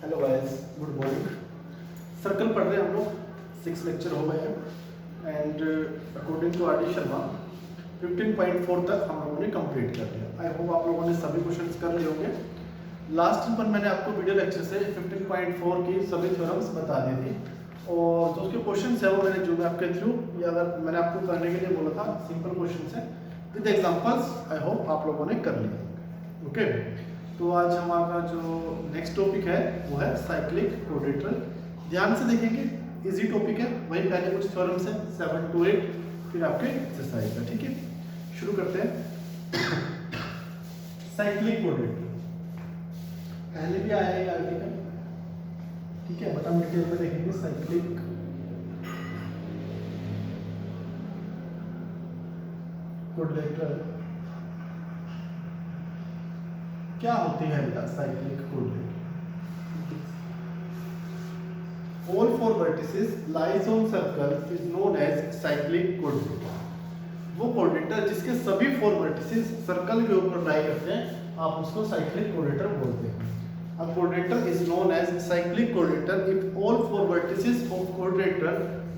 Hello guys, good morning. Circle पढ़ रहे हैं हम लोग, 6 लेक्चर हो गए हैं and according to R D Sharma 15.4 तक हम लोगों ने कंप्लीट कर लिया। आई होप आप लोगों ने सभी क्वेश्चंस कर लिए होंगे। लास्ट पर मैंने आपको वीडियो लेक्चर से 15.4 की सभी थ्योरम्स बता दी थी और जो उसके क्वेश्चन है वो मैंने जो मैं आपके थ्रू या अगर मैंने आपको करने के लिए बोला था, सिंपल क्वेश्चन है विद एग्जांपल्स। आई होप आप लोगों ने कर लिया। ओके, तो आज हमारा जो नेक्स्ट टॉपिक है वो है साइक्लिक क्वाड्रेटरल। ध्यान से देखेंगे, इजी टॉपिक है। वही पहले कुछ थ्योरम्स हैं 7 to 8, फिर आपके एक्सरसाइज है। ठीक है, शुरू करते हैं। साइक्लिक क्वाड्रेटरल पहले भी आया है आर्टिकल, ठीक है, बटा मटेरियल में देखेंगे साइक्लिक क्वाड्रेटरल क्या होती है बेटा। Cyclic quadrilateral, all four vertices lies on circle is known as cyclic quadrilateral। वो क्वाड्रेटर जिसके सभी 4 वर्टिसेस सर्कल के ऊपर लाई करते हैं, आप उसको साइक्लिक क्वाड्रेटर बोलते हैं। A quadrilateral is known as cyclic quadrilateral if all 4 vertices of quadrilateral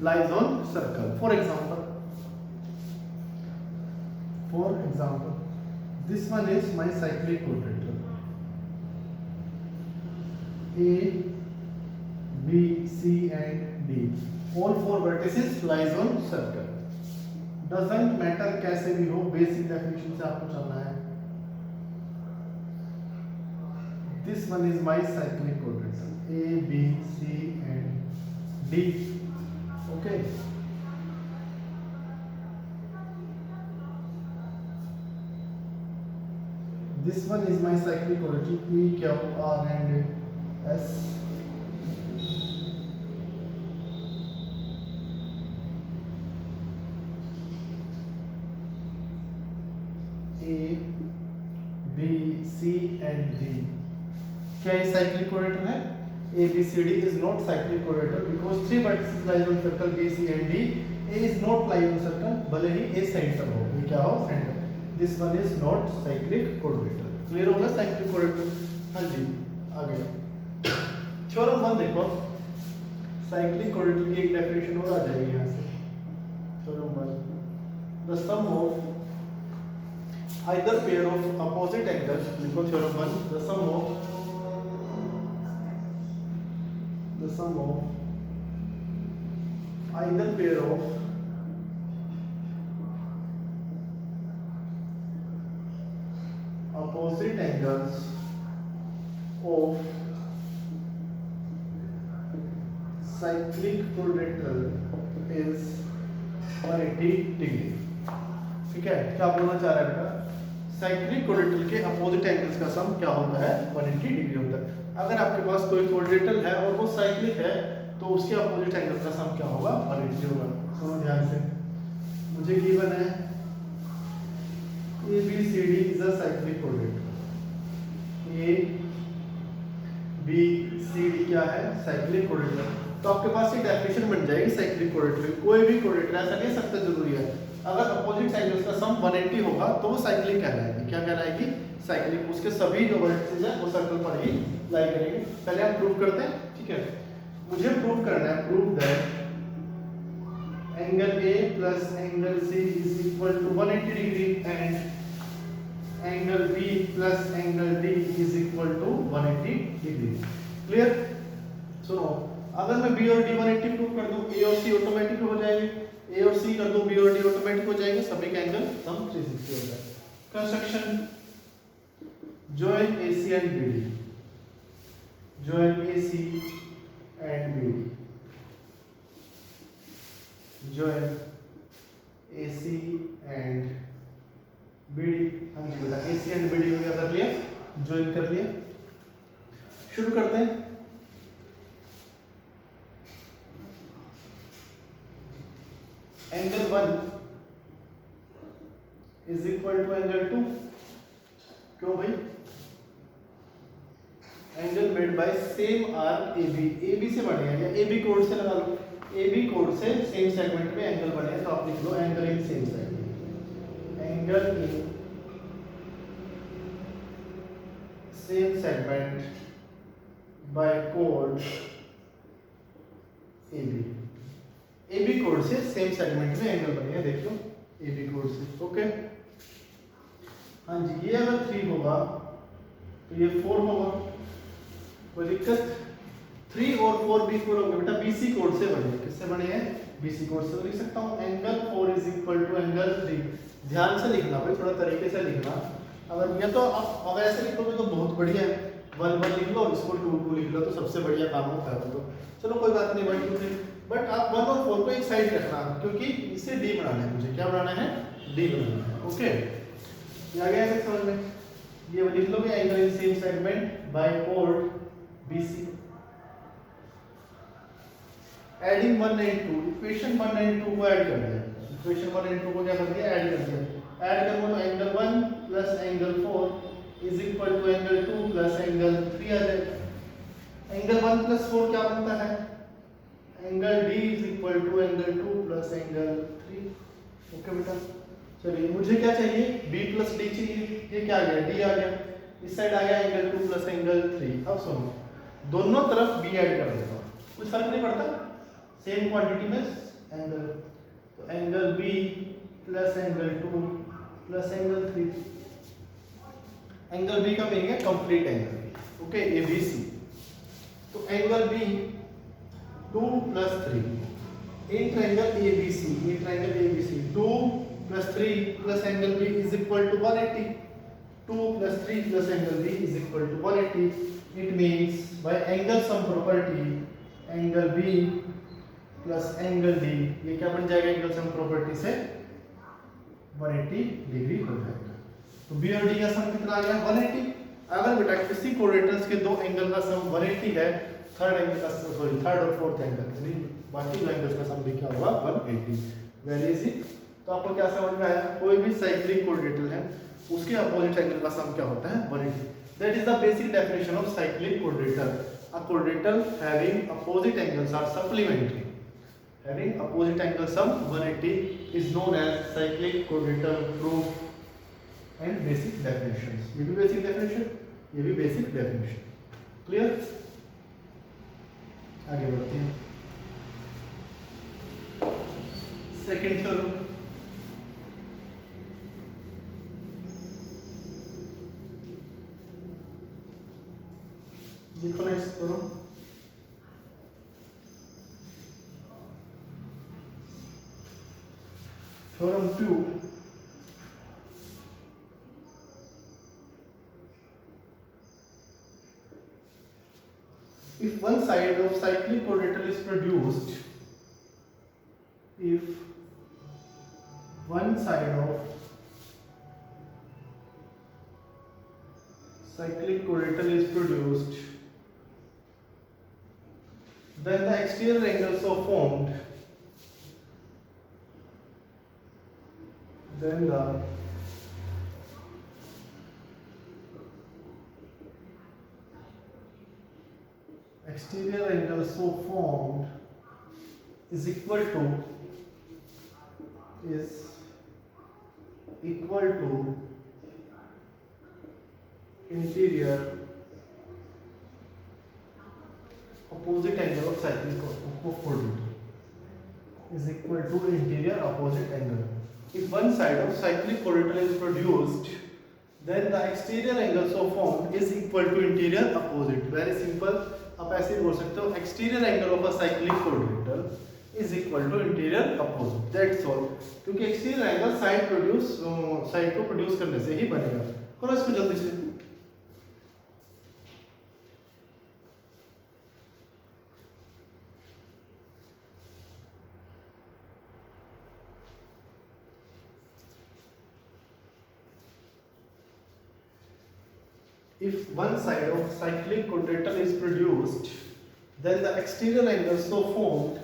lies on circle। For example, this one is my cyclic quadrilateral, A, B, C and D, all 4 vertices lies on circle। doesn't matter कैसे भी हो, basic definition से आपको चलना है। this one is my cyclic quadrilateral, A, B, C and D। okay, this one is my cyclic quadrilateral, P, Q, R and S। A, B, C and D क्या ये cyclic क्वाड्रेटर है? A, B, C, D is not cyclic quadrilateral because 3 vertices lie on circle B, C and D। A is not lying on circle, भले ही A centre हो, ये क्या हो? Centre. This one is not cyclic quadrilateral। Clear होगा cyclic क्वाड्रेटर? हाँ जी, आगे theorem 1 देखो, cyclic क्वाड्रेटर की एक डेफिनेशन और आ जाएगी यहाँ से। Theorem 1, the sum of either pair of opposite angles, लिखो theorem 1, the sum of either pair of opposite angles of cyclic quadrilateral is 180 degree। ठीक है, क्या बोलना चाह रहा है बेटा? साइक्लिक क्वाड्रेटरल के अपोजिट एंगल्स का सम क्या होता है? 180 डिग्री होता है। अगर आपके पास कोई क्वाड्रेटरल है और वो साइक्लिक है तो उसके अपोजिट एंगल का सम क्या होगा? 180 होगा। सुनो ध्यान से, मुझे गिवन है ABCD is a cyclic quadrilateral. ABCD क्या है? Cyclic quadrilateral. तो आपके पास ये डेफिनेशन बन जाएगी साइक्लिक क्वाड्रेटरल। कोई भी क्वाड्रेटर ऐसा नहीं सकता जरूरी है, अगर अपोजिट एंगल्स का सम 180 होगा तो वो साइक्लिक कहलाएगी। क्या कहलाएगी? साइक्लिक। उसके सभी जो वर्टिसेस हैं वो सर्कल पर ही लाई करेंगे। पहले हम प्रूव करते हैं, ठीक है। मुझे प्रूव करना है, prove that angle A plus angle C is equal to 180 degree and angle B plus angle D is equal to 180 degree. Clear? सुनो, अगर मैं B और D 180 प्रूव कर दूं, A और C ऑटोमेटिक हो जाएंगे। A और C कर दो, B और D ऑटोमेटिक हो जाएंगे, सभी का एंगल सम 360 हो जाएगा। Construction, join AC and BD, join AC and BD, join AC and BD। हाँ जी बेटा, AC and BD को क्या कर लिया? ज्वाइन कर लिया। शुरू करते हैं। Angle 1 is equal to angle 2। क्यों भाई? Angle made by same arc AB। AB से बने हैं, या AB कोड से लगा लो, AB कोड से सेम सेगमेंट में एंगल बने हैं, तो आप लिख लो angle in same segment. Angle in same segment by code AB। AB code से सेम सेगमेंट में एंगल बनेगा, देख लो AB कोड से। ओके हाँ जी, ये अगर 3 होगा तो ये 4 होगा, कोई दिक्कत? 3 और 4 भी इक्वल होंगे बेटा, BC कोड से बने। किससे बने हैं? BC कोड से। तो लिख सकता हूँ angle 4 is equal to angle 3। ध्यान से लिखना भाई, थोड़ा तरीके से लिखना। अगर ये तो आप अगर ऐसे लिखोगे तो बहुत बढ़िया है, 1 1 लिख लो, इसको 2 2 लिख लो, तो सबसे बढ़िया काम होता है। तो चलो कोई बात नहीं, 1 2 3, बट आप 1 और 4 को एक साइड रखना, क्योंकि इसे D बनाना है मुझे। क्या बनाना है? D बनाना है। ओके, ये आ गया समझ में? ये लिख लोगे angle in same segment by code BC। Adding 1 and 2, equation 1 and 2 को ऐड कर दिया। इक्वेशन 1 एंड 2 को क्या कर दिया? ऐड कर दिया। ऐड करूंगा तो angle 1 plus angle 4 is equal to angle 2 plus angle 3 आ जाएगा। एंगल 1 प्लस 4 क्या बनता है? Angle D is equal to angle 2 plus angle 3। Okay बेटा, चलिए मुझे क्या चाहिए? B प्लस D चाहिए। ये क्या आ गया? D आ गया। इस साइड आ गया एंगल 2 प्लस एंगल 3। अब सुनो, दोनों तरफ B ऐड कर देता हूं, कुछ फर्क नहीं पड़ता, सेम क्वांटिटी में एंगल। तो angle B plus angle 2 plus angle 3। Angle B का मीनिंग है कंप्लीट एंगल। Okay, ABC। तो angle B 2 plus 3 in triangle ABC, ये triangle ABC 2 plus 3 plus angle B is equal to 180। 2 plus 3 plus angle B is equal to 180। It means by angle sum property angle B plus angle D, ये क्या बन जाएगा? Angle sum property से 180 degree हो जाएगा। तो B और D का सम कितना आ गया? 180। अगर बेटा किसी कोऑर्डिनेट्स के दो एंगल का सम 180 है, थर्ड एंगल का सॉरी थर्ड और फोर्थ एंगल यानी बाकी दो एंगल्स का सम भी क्या होगा? 180। Very easy. तो आपको क्या समझ में आया? कोई भी साइक्लिक कोऑर्डिनेट है उसके अपोजिट एंगल का सम क्या होता है? 180। That is the basic definition of cyclic coordinate. A coordinate having opposite angles are supplementary. Having opposite angle sum 180 is known as cyclic coordinator proof and basic definitions. ये भी basic definition, ये भी basic definition. Clear? आगे बढ़ते हैं। Second theorem. देखो ना इसको। Theorem 2, if one side of cyclic coordinator is produced, if one side of cyclic coordinator is produced, then the exterior angles so formed, then the exterior angle so formed is equal to interior opposite angle of cyclic coordinator is equal to interior opposite angle. If one side of cyclic coordinator is produced, then the exterior angle so formed is equal to interior opposite. Very simple. आप ऐसे बोल सकते हो exterior angle of a cyclic coordinator is equal to interior opposite. That's all. क्योंकि exterior angle side को produce करने से ही बनेगा। करो इसको जल्दी से। If one side of cyclic coordinator is produced, then the exterior angle so formed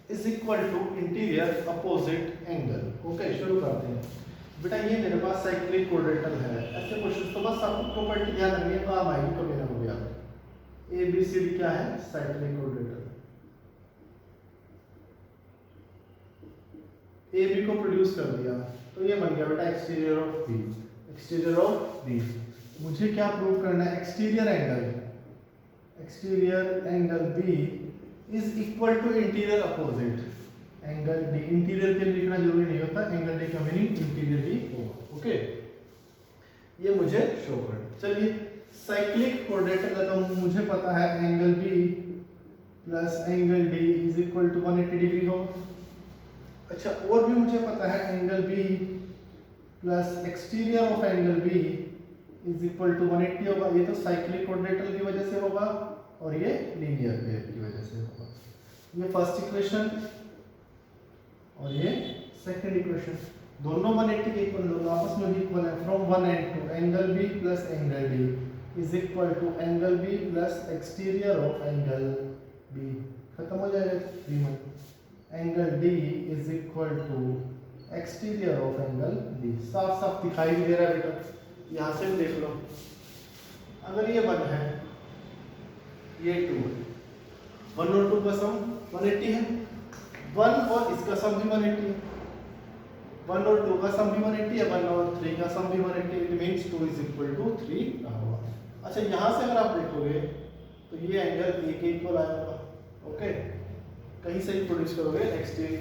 is equal to interior opposite angle. Okay, शुरू करते हैं। बेटा ये मेरे पास cyclic coordinator है, ऐसे क्वेश्चन तो बस आपको प्रॉपर्टी ध्यान रखनी है, काम आएगी कभी ना कभी आपको। A B C D क्या है? cyclic coordinator। A B को प्रोड्यूस कर दिया तो ये बन गया बेटा exterior of B। exterior of B मुझे क्या प्रूव करना है? Exterior exterior angle B is equal to interior opposite angle D. Interior के लिए लिखना जरूरी नहीं होता, एंगल डी का मीनिंग इंटीरियर ही होगा। ओके, ये मुझे शो कर। चलिए साइक्लिक कोऑर्डिनेटर का तो मुझे पता है angle B plus angle D is equal to 180 degree होगा। अच्छा, और भी मुझे पता है angle B plus exterior of angle B is equal to 180 होगा। ये तो साइक्लिक कोऑर्डिनेटर की वजह से होगा और ये लीनियर वेव की वजह से होगा। ये फर्स्ट इक्वेशन और ये सेकंड इक्वेशन, दोनों 180 के इक्वल, दोनों आपस में भी इक्वल है। From 1 and 2 angle B plus angle D is equal to angle B plus exterior of angle B, खत्म हो जाएगा। Angle D is equal to exterior of angle B. साफ साफ दिखाई दे रहा है बेटा, यहाँ से देख लो। अगर ये 1 है, ये 2 है, 1 और 2 का सम 180 है, 1 और इसका सम भी 180 है, 1 और 2 का सम भी 180 है, 1 और 3 का सम भी 180। It means 2 is equal to 3 होगा। अच्छा, यहाँ से अगर आप देखोगे तो ये एंगल ए के इक्वल आएगा। ओके, कहीं से ही प्रोड्यूस करोगे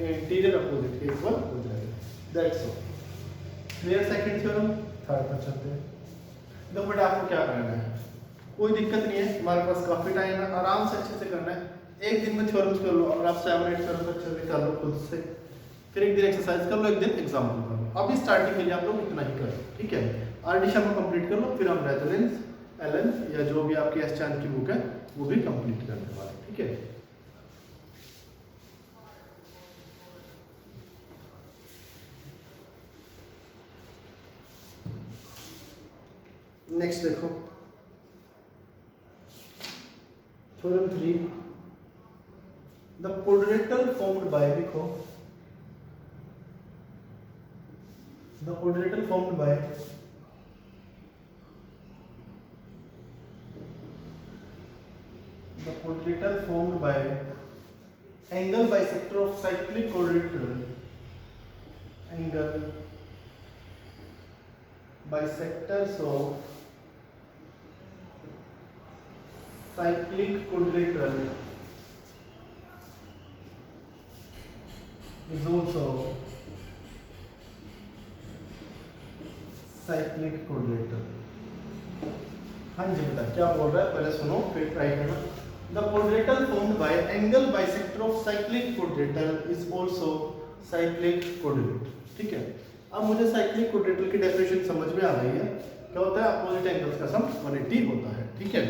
इंटीरियर अपोजिट के इक्वल हो जाएगा। That's all. Clear second theorem. Third पर चलते हैं। देखो बेटा, आपको क्या करना है, कोई दिक्कत नहीं है, हमारे पास काफी टाइम है, आराम से अच्छे से करना है। एक दिन में थ्योरम्स कर लो, अगर आप 7-8 थ्योरम्स अच्छे से कर लो खुद से, फिर एक दिन एक्सरसाइज कर लो, एक दिन एग्जाम्पल कर लो। अभी स्टार्टिंग के लिए आप लोग इतना ही करो, ठीक है। आरडी शर्मा कंप्लीट कर लो, फिर हम रेजोनेंस, एलन या जो भी आपकी एस चांद की बुक है वो भी कंप्लीट करने वाले, ठीक है। नेक्स्ट देखो, theorem 3, the quadrilateral formed by, लिखो the quadrilateral formed by angle bisector of cyclic quadrilateral, एंगल bisectors of cyclic quadrilateral is also cyclic quadrilateral। हाँ जी बेटा, क्या बोल रहा है पहले सुनो फिर ट्राई करना। The quadrilateral formed by angle bisector of cyclic quadrilateral is also cyclic quadrilateral, ठीक है। अब मुझे साइक्लिक क्वाड्रेटर की डेफिनेशन समझ में आ गई है। क्या होता है, अपोजिट एंगल्स का सम 180 होता है, ठीक है।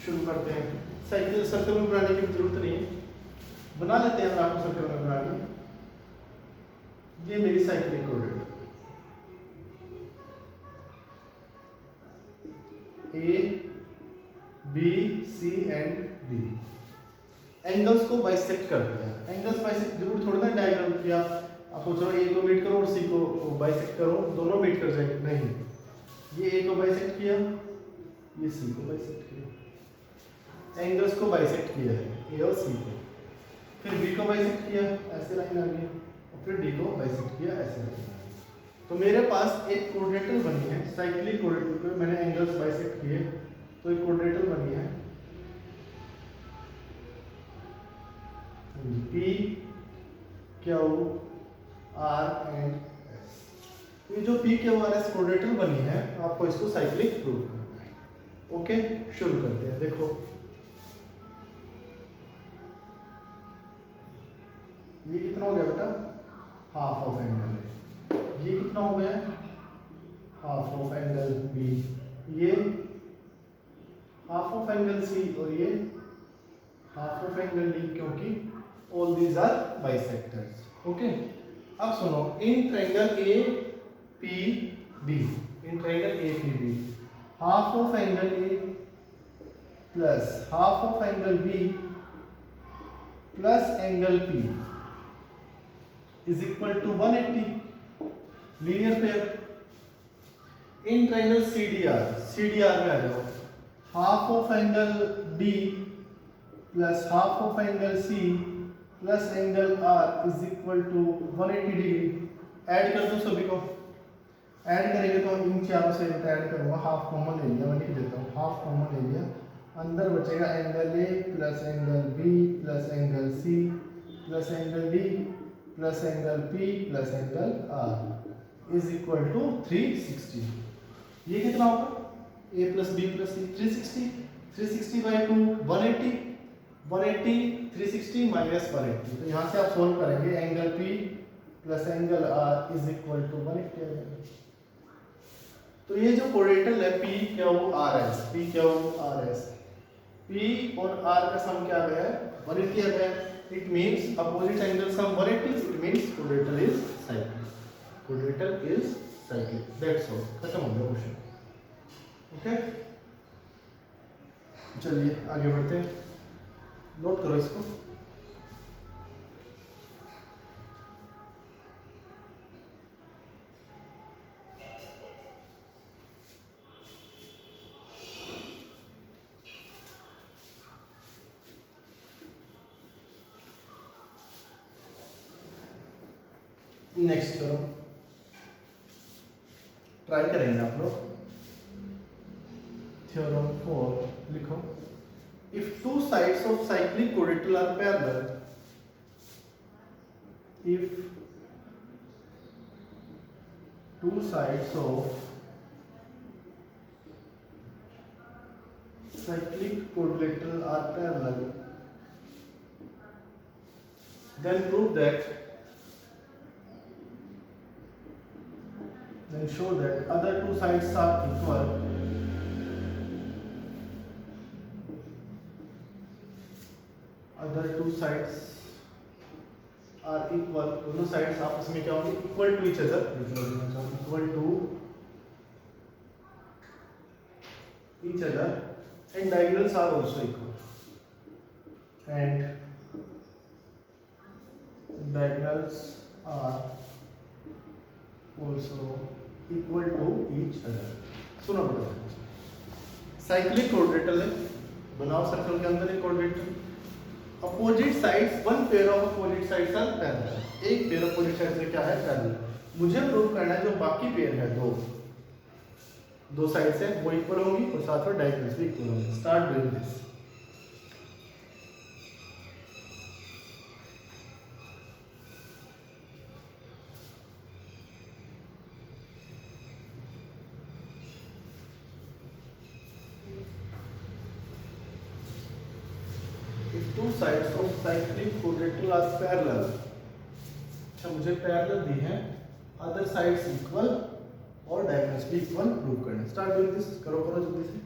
शुरू करते हैं। साइकिल सर्कल में बनाने की जरूरत नहीं है, बना लेते हैं। आपको सर्कल में बनानी, ये मेरी cyclic quadrilateral A B C and D. Angles को बाइसेक्ट करते हैं। एंगल्स बाइसेक्ट जरूर थोड़ा ना डायग्राम किया आप सोच रहे हो ए को मीट करो और सी को बाइसेक्ट करो, दोनों मीट कर जाएंगे, नहीं। ये ए को बाइसेक्ट किया, ये सी को बाइसेक्ट किया, एंगल्स को बाइसेक्ट किया है ए और सी को। फिर बी को बाइसेक्ट किया, ऐसे लाइन आ गई, और फिर डी को बाइसेक्ट किया, ऐसे लाइन आ गई। तो मेरे पास एक क्वाड्रेटर बनी है, साइक्लिक क्वाड्रेटर पे मैंने एंगल्स बाइसेक्ट किए, तो एक क्वाड्रेटर बनी है P Q are and S. ये जो पी क्यू आर एस क्वाड्रेटर बनी है, आपको इसको साइक्लिक प्रूव करना है। ओके, शुरू करते हैं। देखो ये कितना हो गया बेटा, हाफ ऑफ एंगल। ये कितना हो गया, हाफ ऑफ एंगल बी। ये हाफ ऑफ एंगल सी और ये हाफ ऑफ एंगल डी, क्योंकि all these are bisectors. Okay, अब सुनो, in triangle A P B, in triangle A P B, half of angle A plus half of angle B plus angle P is equal to 180, linear pair. In triangle CDR, CDR में आ जाओ, half of angle D plus half of angle C plus angle R is equal to 180 degree. Add कर दो सभी को, add करेंगे तो इन चारों से ऐड करूंगा, हाफ कॉमन ले लिया, मैं लिख देता हूँ हाफ कॉमन ले लिया, अंदर बचेगा angle A plus angle B plus angle C plus angle D plus angle P plus angle R is equal to 360। ये कितना होगा? A plus B plus C 360, 360 by 2 180, 180 360 minus 180। तो यहाँ से आप सोल्व करेंगे angle P plus angle R is equal to 180 आ जाएगा। तो ये जो कोऑर्डिनेटर है P Q R S, P Q R S, P और आर का सम क्या है? 180 आ गया। It means opposite angle sum 180, it means coordinator is cyclic, coordinator is cyclic. That's all, खत्म हो गया क्वेश्चन। ओके, चलिए आगे बढ़ते हैं। नोट करो इसको। नेक्स्ट करो, ट्राई करेंगे आप लोग। थ्योरम 4 लिखो। If two sides of cyclic quadrilateral are parallel, if two sides of cyclic quadrilateral are parallel, then prove that, then show that other two sides are equal, other two sides are equal, दोनों sides आपस में क्या होंगे? Equal to each other, equal to each other and diagonals are also equal, and diagonals are also equal to each other. सुनो बेटा, cyclic coordinator है, बनाओ circle के अंदर एक coordinator. Opposite sides, one pair of opposite sides are parallel, एक pair opposite side से क्या है? पैरेलल। मुझे प्रूव करना है जो बाकी पेयर है, दो साइड्स है वो इक्वल होंगी और साथ में डायगोनल्स भी इक्वल होंगे। Start doing this. Two sides of cyclic quadrilateral are parallel। अच्छा, मुझे पैरेलल दी है, अदर साइड्स इक्वल और डायगोनल्स भी इक्वल प्रूव करना। स्टार्ट डूइंग दिस, करो जल्दी से।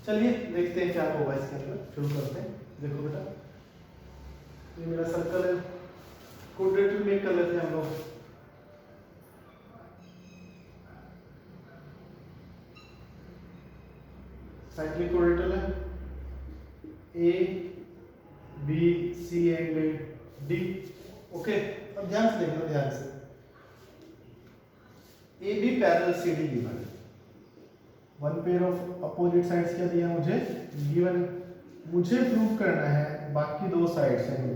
चलिए देखते हैं क्या होगा इसके अंदर, शुरू करते हैं। देखो बेटा, ये मेरा सर्कल है, क्वाड्रेटिक मेक कर लेते हैं हम लोग। साइक्लिक कोऑर्डिनेटर है, A B C and D. Okay, अब ध्यान से देखना, ध्यान से। A B parallel C D given, one pair of opposite sides क्या दिया मुझे? गिवन। मुझे प्रूव करना है बाकी दो साइड्स हैं,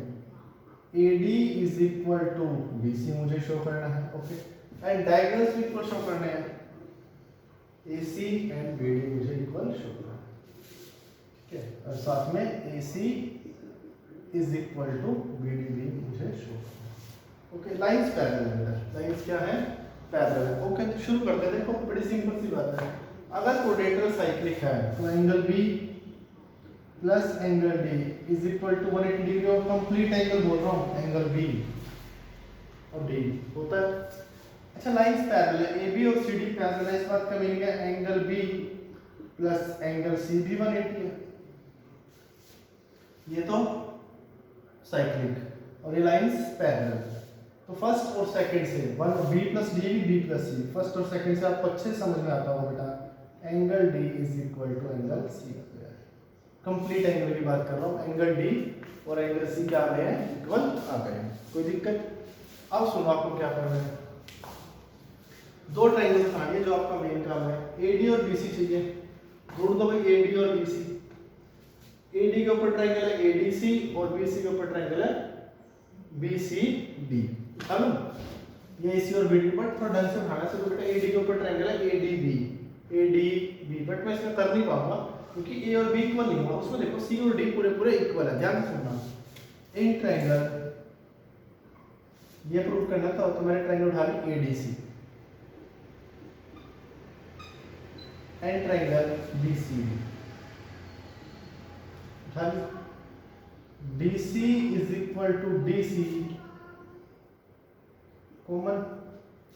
A D is equal to B C मुझे शो करना है। ओके, एंड डायगोनल्स भी इक्वल शो करने हैं, A C and B D मुझे इक्वल शो करना है। ठीक है, और साथ में A C is equal to B D भी मुझे शो करना है। ओके, लाइंस पैरेलल है, लाइंस क्या है? पैरेलल है। ओके, तो शुरू करते हैं। देखो बड़ी सिंपल सी बात है, अगर कोऑर्डिनेटर साइक्लिक है तो angle B plus angle D is equal to 180 degree of complete angle बोल रहा हूँ, एंगल बी और डी होता है। अच्छा, लाइंस पैरेलल है, ए बी और सी डी पैरेलल है, इस बात का मीनिंग है angle B plus angle C भी 180 है। ये तो साइक्लिक और ये लाइंस पैरेलल। तो फर्स्ट और सेकंड से one B plus D B plus C, first और सेकंड से आपको अच्छे समझ में आता होगा बेटा, angle D is equal to angle C. Complete angle की बात कर रहा हूँ, एंगल डी और एंगल सी क्या आ गए हैं? इक्वल आ गए हैं। कोई दिक्कत? अब सुनो आपको क्या करना है, दो ट्रायंगल बनाइए जो आपका मेन काम है। एडी और बीसी चाहिए, जोड़ दो भाई एडी और बीसी। एडी के ऊपर ट्रायंगल है एडीसी और बीसी के ऊपर ट्रायंगल है बीसीडी। चलो ये एसी और बीडी, बट थोड़ा ढंग से उठाना। तो बेटा एडी के ऊपर ट्रायंगल है ADB A D B, but मैं इसमें कर नहीं पाऊंगा क्योंकि ए और बी इक्वल नहीं होगा। उसमें देखो सी और डी पूरे पूरे इक्वल है, ध्यान से सुनना। इन ट्रायंगल ये प्रूव करना था तो मैंने ट्रायंगल उठा ली A D C, and triangle B C D उठा ली। D C is equal to D C common,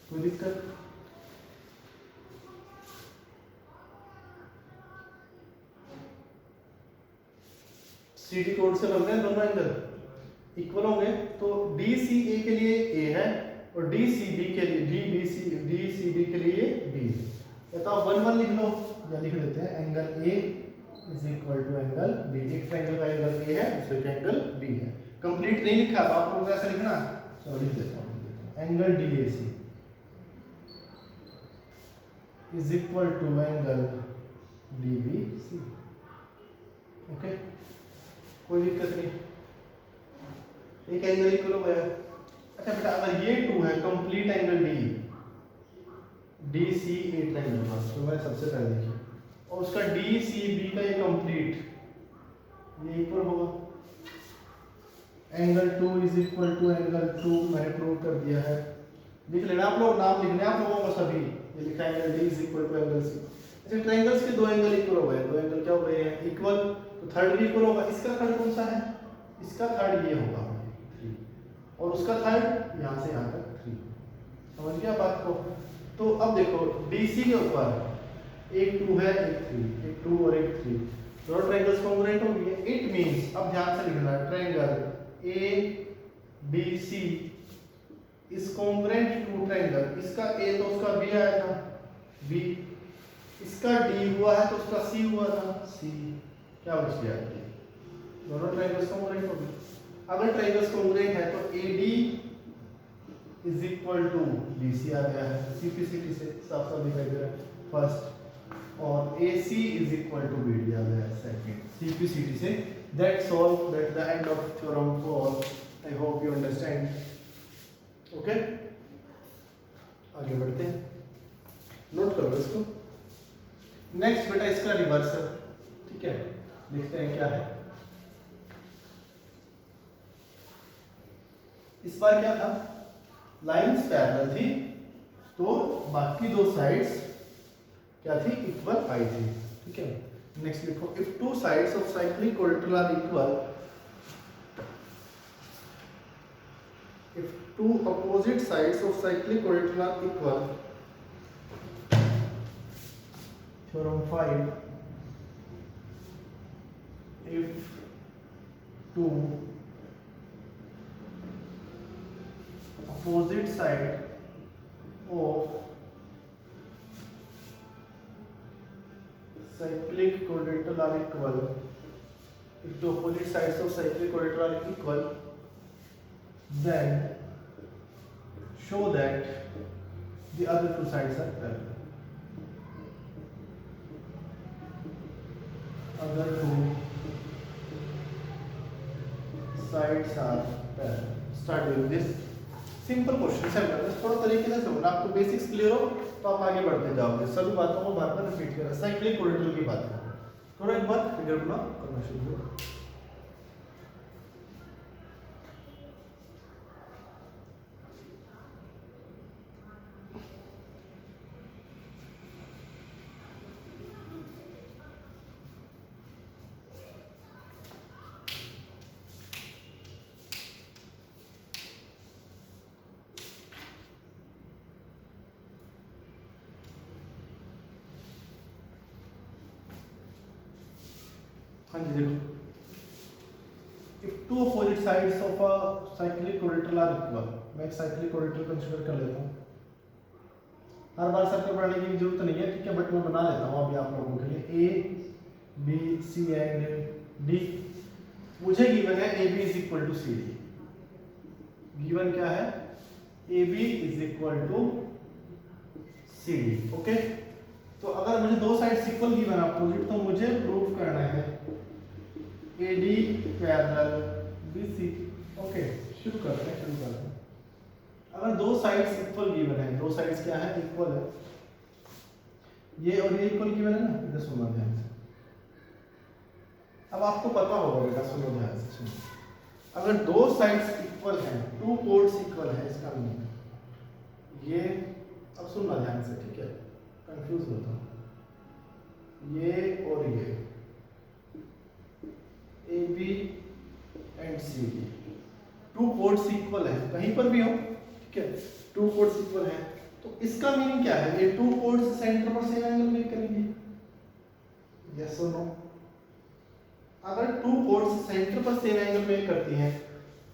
कोई दिक्कत? सी डी कोड से बन रहे हैं दोनों एंगल इक्वल होंगे, तो डी सी ए के लिए ए है और डी सी बी के लिए डी सी बी के लिए बी है। बताओ 1 1 लिख लो, या लिख लेते हैं angle A is equal to angle B. एक ट्रायंगल का एंगल ए है, दूसरे का एंगल बी है। कंप्लीट नहीं लिखा तो आप लोगों को ऐसा लिखना, चलो लिख देता हूं। Angle D A C is equal to angle D B C. Okay, कोई दिक्कत नहीं, एक एंगल इक्वल हो गया। अच्छा बेटा, अगर ये 2 है complete angle D C A triangle का, तो मैंने सबसे पहले देखिए, और उसका डी सी बी का ये कंप्लीट, ये इक्वल होगा। Angle 2 is equal to angle 2 मैंने प्रूव कर दिया है। लिख लेना आप लोग, नाम लिखने आप लोगों को सभी। ये लिखा है angle D is equal to angle C. अच्छा, ट्रायंगल्स के दो एंगल इक्वल हो गए, दो एंगल क्या हो गए हैं? इक्वल, तो थर्ड भी इक्वल होगा। इसका थर्ड कौन सा है? इसका थर्ड ये होगा 3, और उसका थर्ड यहाँ से यहाँ तक 3। समझ गया बात को? तो अब देखो डीसी के ऊपर एक 2 है, एक 3, एक 2 और एक 3, दोनों ट्रायंगल्स कॉन्ग्रुएंट हो गए। इट मींस, अब ध्यान से लिखना, triangle A B C is congruent to triangle, इसका ए तो उसका बी आया था, बी, इसका डी हुआ है तो उसका सी हुआ था, सी, क्या बच गया? दोनों ट्रायंगल्स कॉन्ग्रुएंट हो गए। अगर ट्रायंगल्स कॉन्ग्रुएंट है तो A D is equal to B C आ गया है, सीपीसीटी से साफ साफ दिखाई दे रहा है फर्स्ट, और A C is equal to B D आ गया है सेकंड, सीपीसीटी से। That's all, that the end of theorem 4। I hope you understand. Okay, आगे बढ़ते हैं, नोट करो इसको। नेक्स्ट बेटा इसका रिवर्स है, ठीक है, देखते हैं क्या है। इस बार क्या था, लाइंस पैरेलल थी तो बाकी दो साइड्स क्या थी? इक्वल आई थी, ठीक है। नेक्स्ट लिखो, if two sides of cyclic collateral are equal, if two opposite sides of cyclic collateral are equal, theorem 5, if two opposite side of cyclic collateral are equal, if the opposite sides of cyclic collateral are equal, then show that the other two sides are parallel. Other two sides are parallel. Start doing this. Simple question है, बस थोड़ा तरीके से समझना। आपको basics clear हो तो आप आगे बढ़ते जाओगे। सभी बातों को बार बार रिपीट करना। साइक्लिक कोलेटरल की बात करो, थोड़ा एक बार फिगर बना करना शुरू करो। हाँ जी देखो, if two opposite sides of a cyclic collateral are equal, मैं एक cyclic collateral कंसीडर कर लेता हूँ। हर बार सर्कल बनाने की जरूरत नहीं है, ठीक है, बट मैं बना लेता हूँ अभी आप लोगों के लिए। A B C and D, मुझे गिवन है AB is equal to C D. Given क्या है? AB is equal to C D. Okay, तो अगर मुझे दो साइड्स इक्वल गिवन अपोजिट, तो मुझे प्रूव करना है AD पैरेलल BC। ओके, शुरू करते हैं। अगर दो साइड्स इक्वल गिवन है, दो साइड्स क्या है? इक्वल है, ये और ये इक्वल गिवन है ना, इधर सुनना ध्यान से। अब आपको पता होगा बेटा, सुनो ध्यान से सुनो, अगर दो साइड्स इक्वल हैं, टू कोड्स इक्वल है, इसका मीनिंग ये, अब सुनना ध्यान से, ठीक है, कंफ्यूज होता हूँ, ये और ये A B and C D, two chords equal है, कहीं पर भी हो, ठीक है, टू कोड्स इक्वल है, तो इसका मीनिंग क्या है, ये टू कोड्स सेंटर पर सेम एंगल मेक करेंगे, यस और नो। अगर टू कोड्स सेंटर पर सेम एंगल मेक करती हैं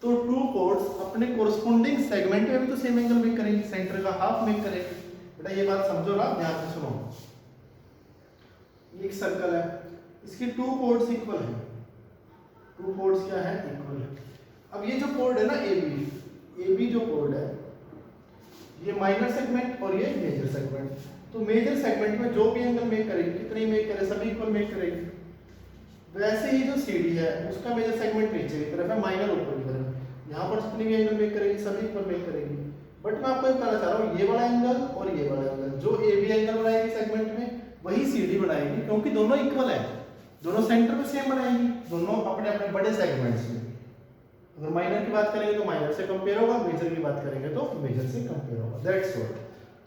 तो टू कोड्स अपने कोरस्पोंडिंग सेगमेंट में भी तो सेम एंगल मेक करेंगे, सेंटर का हाफ मेक करेंगे। बेटा ये बात समझो ना, ध्यान से सुनो, ये एक सर्कल है, इसके टू कोड्स इक्वल है, टू कोड्स क्या है, इक्वल है। अब ये जो कोड है ना ए बी जो कोड है, ये माइनर सेगमेंट और ये मेजर सेगमेंट, तो मेजर सेगमेंट में जो भी एंगल मेक करेंगे, कितनी मेक करे, सभी इक्वल मेक करेंगे। वैसे ही जो सीडी है उसका मेजर सेगमेंट नीचे की तरफ है, माइनर ऊपर की तरफ, यहाँ पर जितनी भी एंगल मेक करेगी सभी इक्वल मेक करेगी। बट मैं आपको बताना चाह रहा हूँ, ये वाला एंगल और ये वाला एंगल, जो ए बी एंगल बनाएगी सेगमेंट में वही सीडी बनाएगी, क्योंकि दोनों इक्वल है, दोनों सेंटर में सेम बनाएंगी, दोनों अपने अपने बड़े सेगमेंट्स में। अगर माइनर की बात करेंगे तो माइनर से कंपेयर होगा, मेजर की बात करेंगे तो मेजर से कंपेयर होगा, दैट्स ऑल।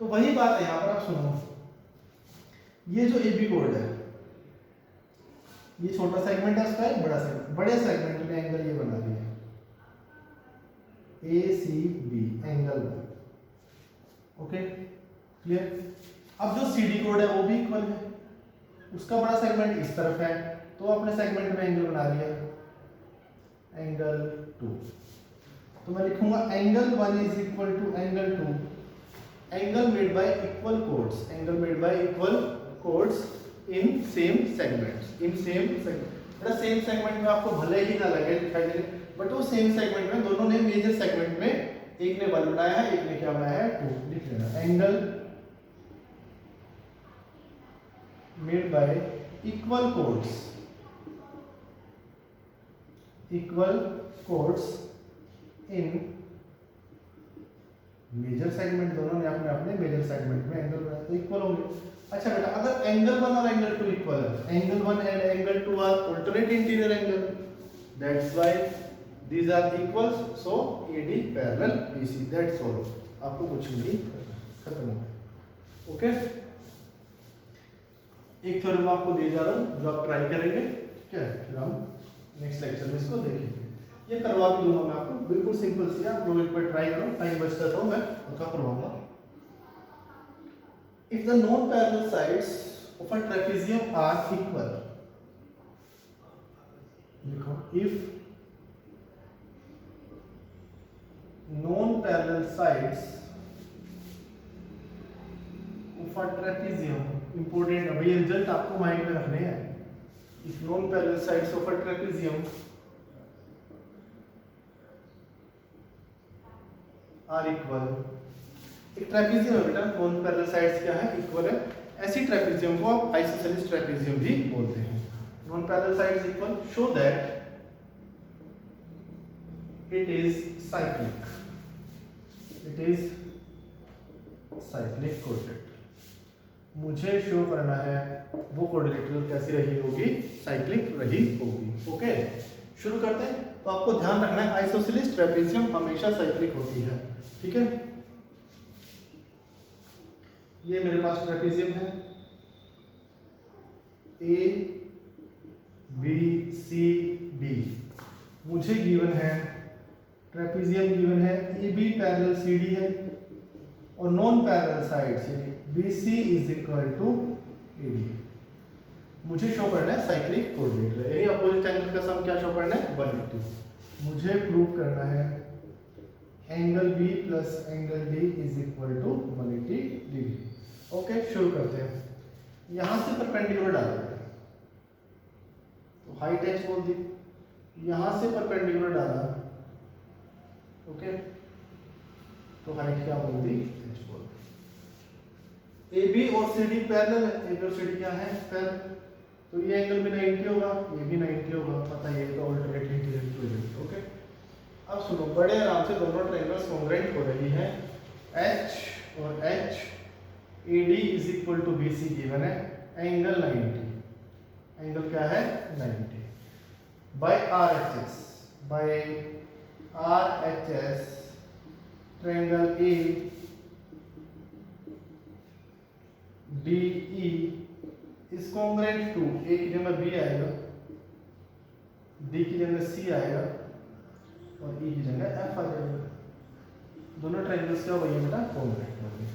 तो वही बात है यहाँ पर, आप सुनो, ये जो ए बी कोड है, ये छोटा सेगमेंट है, उसका एक बड़ा सेगमेंट, बड़े सेगमेंट में एंगल ये बना दिया A C B angle, okay clear. अब जो सी डी कोड है वो भी इक्वल है, उसका बड़ा सेगमेंट इस तरफ है, तो अपने सेगमेंट में एंगल बना लिया एंगल 2, तो मैं लिखूंगा angle 1 is equal to angle 2, angle made by equal chords, angle made by equal chords in same segments, in same segment. बेटा सेम सेगमेंट में आपको भले ही ना लगे दिखाई दे, बट वो सेम सेगमेंट में दोनों ने मेजर सेगमेंट में, एक ने 1 बनाया है, एक ने क्या बनाया है 2, लिख लेना angle made by equal chords, equal chords in major segment, दोनों ने अपने अपने मेजर सेगमेंट में एंगल बनाया तो इक्वल होंगे। अच्छा बेटा, अगर एंगल 1 और एंगल 2 इक्वल है, angle 1 and angle 2 are alternate interior angle, that's why these are equal, so AD parallel BC, that's all. आपको कुछ नहीं खत्म हो गया, ओके। एक थ्योरम आपको दिया जा रहा हूं जो आप ट्राई करेंगे, ठीक है, फिर हम नेक्स्ट लेक्चर में इसको देखेंगे। ये करवा भी दूंगा मैं आपको, बिल्कुल सिंपल सी, आप लोग एक बार ट्राई करो, टाइम बचता तो मैं उसका करवाऊंगा। If the non-parallel sides of a trapezium are equal, if non-parallel sides of a trapezium, important है भैया, रिजल्ट आपको माइंड में रखने हैं। If non-parallel sides of a trapezium are equal, एक ट्रेपेजियम है बेटा, नॉन पैरेलल साइड्स क्या है, इक्वल है, ऐसी ट्रेपेजियम को आप आइसोसेलेस ट्रेपेजियम भी बोलते हैं। Non parallel sides equal, show that it is cyclic, it is cyclic coordinate. मुझे शो करना है वो कोऑर्डिनेट कैसी रही होगी, साइक्लिक रही होगी, ओके। शुरू करते हैं। तो आपको ध्यान रखना है आइसोसेलेस ट्रेपेजियम हमेशा साइक्लिक होती है, ठीक है। ये मेरे पास ट्रेपेजियम है, ए बी सी डी, मुझे गिवन है ट्रेपेजियम, गिवन है A B parallel C D है, और नॉन पैरेलल साइड्स यानी B C is equal to A D. मुझे शो करना है साइक्लिक कोऑर्डिनेट, यानी अपोजिट एंगल का सम क्या शो करना है, 180। मुझे प्रूव करना है angle B plus angle D is equal to 180 degree. Okay, शुरू करते हैं। यहां से परपेंडिकुलर डालेंगे तो हाइट h बोल दी, यहां से परपेंडिकुलर डाला, ओके, तो हाइट क्या बोल दी, h बोल दी। ए बी और सी डी पैरेलल है, ए बी और सी डी क्या है, पैरेलल, तो ये एंगल भी 90 होगा, ये भी 90 होगा, पता है, ये तो अल्टरनेट इंटीरियर, ओके। अब सुनो, बड़े आराम से दोनों ट्रायंगल्स कॉन्ग्रुएंट हो रही हैं, H और H AD is equal to BC given है, एंगल 90, एंगल क्या है 90, by RHS, by RHS triangle ADE is congruent to, A की जगह B आएगा, D की जगह C आएगा और E की जगह F आ जाएगा। दोनों ट्रायंगल्स क्या हो गए बेटा, कॉन्ग्रुएंट हो गए।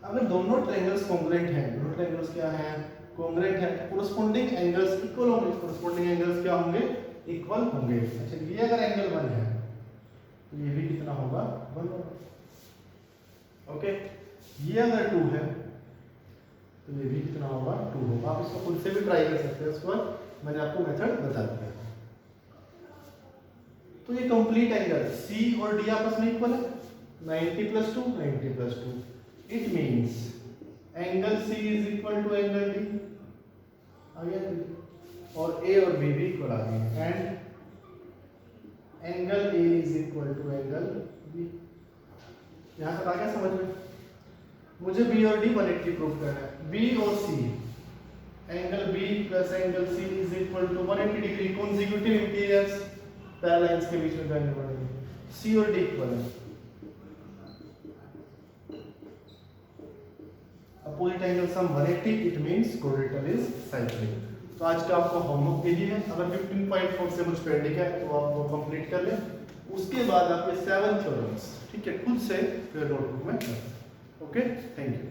अगर दोनों ट्रायंगल्स कॉन्ग्रुएंट हैं, दोनों ट्रायंगल्स क्या हैं, कॉन्ग्रुएंट हैं, कोरस्पोंडिंग एंगल्स इक्वल होंगे, कोरस्पोंडिंग एंगल्स क्या होंगे, इक्वल होंगे। अच्छा, ये अगर एंगल 1 है तो ये भी कितना होगा, 1 होगा। ओके, ये अगर 2 है तो ये भी कितना होगा, 2 होगा। आप इसको खुद से भी ट्राई कर सकते हैं, उसको मैंने आपको मेथड बता दिया। तो ये कंप्लीट एंगल C और D आपस में इक्वल है, 90 + 2 90 + 2, it means angle C is equal to angle D आ गया, और A और B भी इक्वल आ गए, and angle A is equal to angle B। यहां तक आ गया समझ में? मुझे B और D 180 प्रूव करना है। B और C, angle B plus angle C is equal to 180 degree, consecutive interiors parallels के बीच में जो एंगल बनेंगे, C और D इक्वल है। Opposite angle sum 180, it means coordinate is cyclic. तो आज का आपको होमवर्क के लिए है, अगर 15.4 से कुछ पेंडिंग है तो आप वो कंप्लीट कर लें। उसके बाद आपके 7 थ्योरम्स, ठीक है, खुद से फिर नोटबुक में। Okay, thank you.